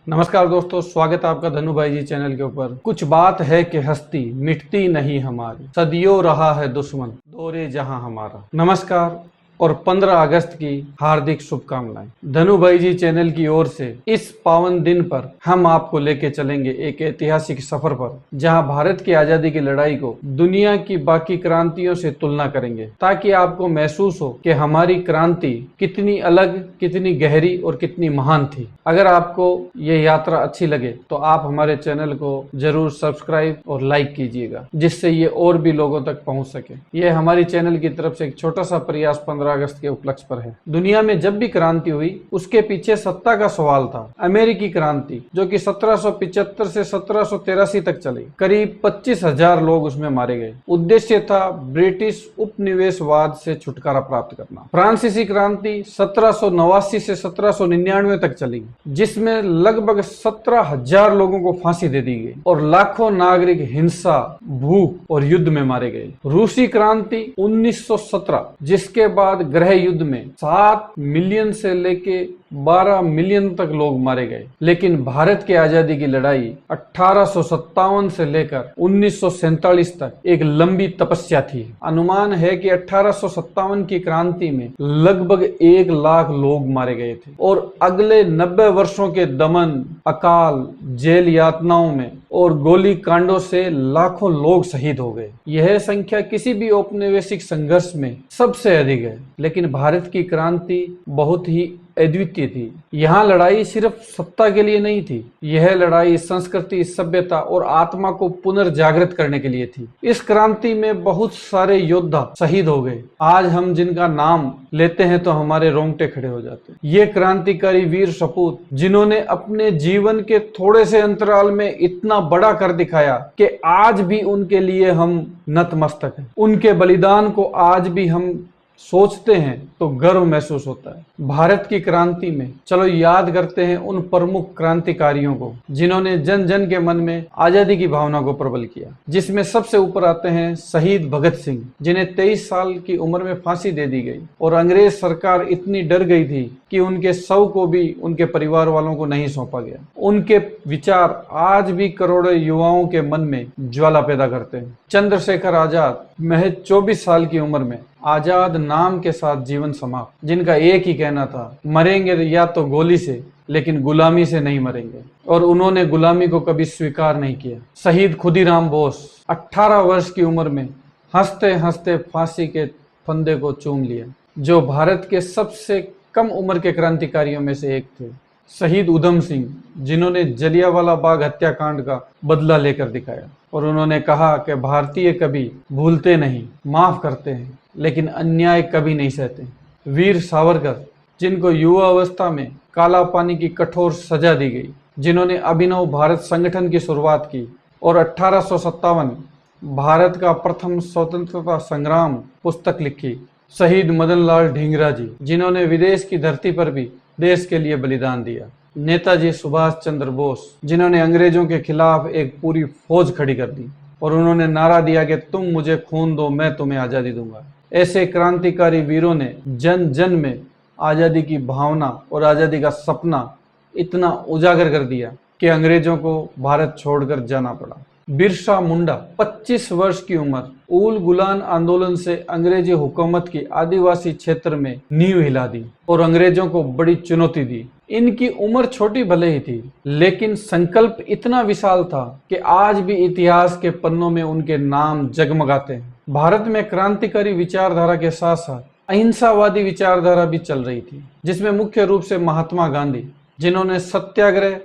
नमस्कार दोस्तों, स्वागत है आपका धनु भाई जी चैनल के ऊपर। कुछ बात है कि हस्ती मिटती नहीं हमारी, सदियों रहा है दुश्मन दौरे जहां हमारा। नमस्कार और 15 अगस्त की हार्दिक शुभकामनाएं। धनु भाई जी चैनल की ओर से इस पावन दिन पर हम आपको लेके चलेंगे एक ऐतिहासिक सफर पर, जहां भारत की आजादी की लड़ाई को दुनिया की बाकी क्रांतियों से तुलना करेंगे, ताकि आपको महसूस हो कि हमारी क्रांति कितनी अलग, कितनी गहरी और कितनी महान थी। अगर आपको ये यात्रा अच्छी लगे तो आप हमारे चैनल को जरूर सब्सक्राइब और लाइक कीजिएगा, जिससे ये और भी लोगों तक पहुंच सके। ये हमारी चैनल की तरफ से एक छोटा सा प्रयास 15 अगस्त के उपलक्ष्य पर है। दुनिया में जब भी क्रांति हुई उसके पीछे सत्ता का सवाल था। अमेरिकी क्रांति जो कि 1775 से 1783 तक चली, करीब 25,000 लोग उसमें मारे गए। उद्देश्य था ब्रिटिश उपनिवेशवाद से छुटकारा प्राप्त करना। फ्रांसीसी क्रांति 1789 से 1799 तक चली, जिसमें लगभग 17,000 लोगों को फांसी दे दी गई और लाखों नागरिक हिंसा, भूख और युद्ध में मारे गए। रूसी क्रांति 1917, जिसके बाद गृह युद्ध में 7 मिलियन से लेके 12 मिलियन तक लोग मारे गए। लेकिन भारत की आजादी की लड़ाई 1857 से लेकर 1947 तक एक लंबी तपस्या थी। अनुमान है कि 1857 की क्रांति में लगभग 1 लाख लोग मारे गए थे और अगले 90 वर्षों के दमन, अकाल, जेल यातनाओं में और गोली कांडों से लाखों लोग शहीद हो गए। यह संख्या किसी भी औपनिवेशिक संघर्ष में सबसे अधिक है। लेकिन भारत की क्रांति बहुत ही अद्वितीय थी। यहाँ लड़ाई सिर्फ सत्ता के लिए नहीं थी, यह लड़ाई संस्कृति, सभ्यता और आत्मा को पुनर्जागृत करने के लिए थी। इस क्रांति में बहुत सारे योद्धा शहीद हो गए। आज हम जिनका नाम लेते हैं तो हमारे रोंगटे खड़े हो जाते हैं। ये क्रांतिकारी वीर सपूत, जिन्होंने अपने जीवन के थोड़े से अंतराल में इतना बड़ा कर दिखाया कि आज भी उनके लिए हम नतमस्तक हैं। उनके बलिदान को आज भी हम सोचते हैं तो गर्व महसूस होता है। भारत की क्रांति में चलो याद करते हैं उन प्रमुख क्रांतिकारियों को, जिन्होंने जन जन के मन में आजादी की भावना को प्रबल किया। जिसमें सबसे ऊपर आते हैं शहीद भगत सिंह, जिन्हें 23 साल की उम्र में फांसी दे दी गई और अंग्रेज सरकार इतनी डर गई थी कि उनके शव को भी उनके परिवार वालों को नहीं सौंपा गया। उनके विचार आज भी करोड़ों युवाओं के मन में ज्वाला पैदा करते हैं। चंद्रशेखर आजाद महज 24 साल की उम्र में आजाद नाम के साथ जीवन समाप्त, जिनका एक ही कहना था, मरेंगे या तो गोली से, लेकिन गुलामी से नहीं मरेंगे। और उन्होंने गुलामी को कभी स्वीकार नहीं किया। शहीद खुदीराम बोस 18 वर्ष की उम्र में हंसते हंसते फांसी के फंदे को चूम लिया, जो भारत के सबसे कम उम्र के क्रांतिकारियों में से एक थे। शहीद उधम सिंह, जिन्होंने जलियांवाला बाग हत्याकांड का बदला लेकर दिखाया और उन्होंने कहा कि भारतीय कभी भूलते नहीं, माफ करते हैं, लेकिन अन्याय कभी नहीं सहते। वीर सावरकर, जिनको युवा अवस्था में काला पानी की कठोर सजा दी गई, जिन्होंने अभिनव भारत संगठन की शुरुआत की और 1857 भारत का प्रथम स्वतंत्रता संग्राम पुस्तक लिखी। शहीद मदन लाल ढींगरा जी, जिन्होंने विदेश की धरती पर भी देश के लिए बलिदान दिया। नेताजी सुभाष चंद्र बोस, जिन्होंने अंग्रेजों के खिलाफ एक पूरी फौज खड़ी कर दी और उन्होंने नारा दिया कि तुम मुझे खून दो, मैं तुम्हें आजादी दूंगा। ऐसे क्रांतिकारी वीरों ने जन जन में आजादी की भावना और आजादी का सपना इतना उजागर कर दिया कि अंग्रेजों को भारत छोड़कर जाना पड़ा। बिरसा मुंडा 25 वर्ष की उम्र, उल गुलान आंदोलन से अंग्रेजी हुकूमत की आदिवासी क्षेत्र में नींव हिला दी और अंग्रेजों को बड़ी चुनौती दी। इनकी उम्र छोटी भले ही थी, लेकिन संकल्प इतना विशाल था कि आज भी इतिहास के पन्नों में उनके नाम जगमगाते हैं। भारत में क्रांतिकारी विचारधारा के साथ साथ अहिंसावादी विचारधारा भी चल रही थी, जिसमें मुख्य रूप से महात्मा गांधी, जिन्होंने सत्याग्रह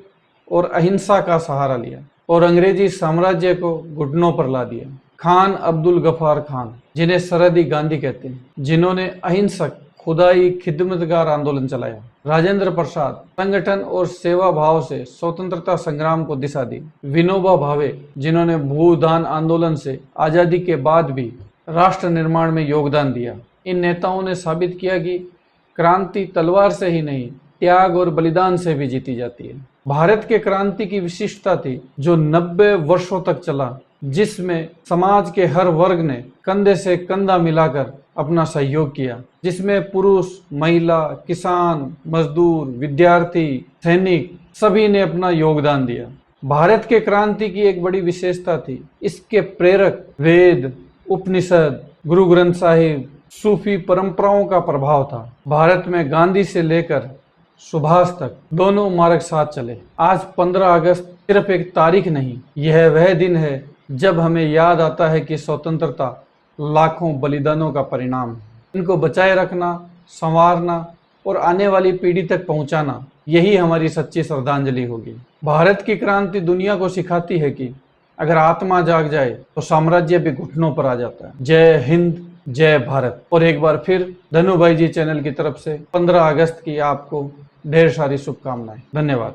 और अहिंसा का सहारा लिया और अंग्रेजी साम्राज्य को घुटनों पर ला दिया। खान अब्दुल गफार खान, जिन्हें सरहदी गांधी कहते हैं, जिन्होंने अहिंसक, खुदाई, खिदमतगार आंदोलन चलाया। राजेंद्र प्रसाद, संगठन और सेवा भाव से स्वतंत्रता संग्राम को दिशा दी। विनोबा भावे, जिन्होंने भूदान आंदोलन से आजादी के बाद भी राष्ट्र निर्माण में योगदान दिया। इन नेताओं ने साबित किया कि क्रांति तलवार से ही नहीं, त्याग और बलिदान से भी जीती जाती है। भारत के क्रांति की विशिष्टता थी जो 90 वर्षों तक चला, जिसमें समाज के हर वर्ग ने कंधे से कंधा मिलाकर अपना सहयोग किया, जिसमें पुरुष, महिला, किसान, मजदूर, विद्यार्थी, सैनिक सभी ने अपना योगदान दिया। भारत के क्रांति की एक बड़ी विशेषता थी, इसके प्रेरक वेद, उपनिषद, गुरु ग्रंथ साहिब, सूफी परंपराओं का प्रभाव था। भारत में गांधी से लेकर सुभाष तक दोनों मार्ग साथ चले। आज 15 अगस्त सिर्फ एक तारीख नहीं, यह वह दिन है जब हमें याद आता है कि स्वतंत्रता लाखों बलिदानों का परिणाम है। इनको बचाए रखना, संवारना और आने वाली पीढ़ी तक पहुंचाना, यही हमारी सच्ची श्रद्धांजलि होगी। भारत की क्रांति दुनिया को सिखाती है कि अगर आत्मा जाग जाए तो साम्राज्य भी घुटनों पर आ जाता है। जय हिंद, जय भारत। और एक बार फिर धनु भाई जी चैनल की तरफ से 15 अगस्त की आपको ढेर सारी शुभकामनाएं। धन्यवाद।